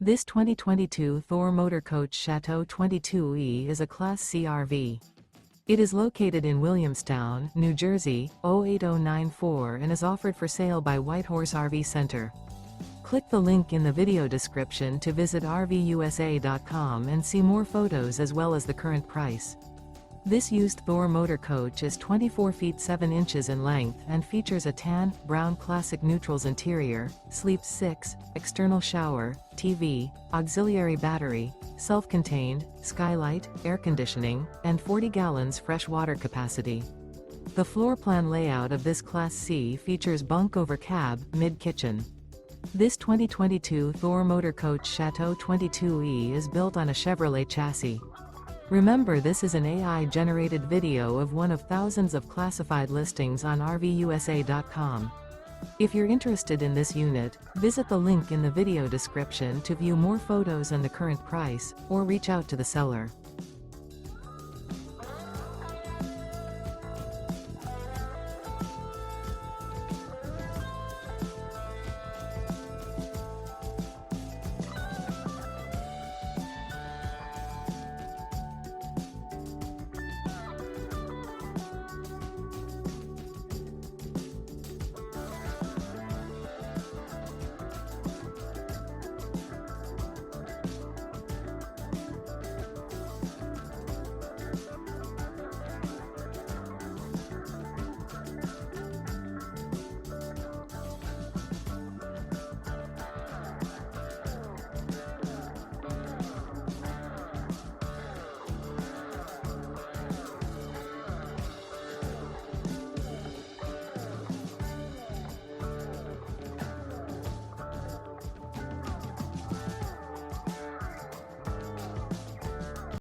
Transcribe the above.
This 2022 Thor Motor Coach Chateau 22E is a Class C RV. It is located in Williamstown, New Jersey, 08094 and is offered for sale by Whitehorse RV Center. Click the link in the video description to visit RVUSA.com and see more photos as well as the current price. This used Thor Motor Coach is 24 feet 7 inches in length and features a tan, brown classic neutrals interior, sleeps 6, external shower, TV, auxiliary battery, self-contained, skylight, air conditioning, and 40 gallons fresh water capacity. The floor plan layout of this Class C features bunk over cab, mid-kitchen. This 2022 Thor Motor Coach Chateau 22E is built on a Chevrolet chassis. Remember, this is an AI-generated video of one of thousands of classified listings on RVUSA.com. If you're interested in this unit, visit the link in the video description to view more photos and the current price, or reach out to the seller.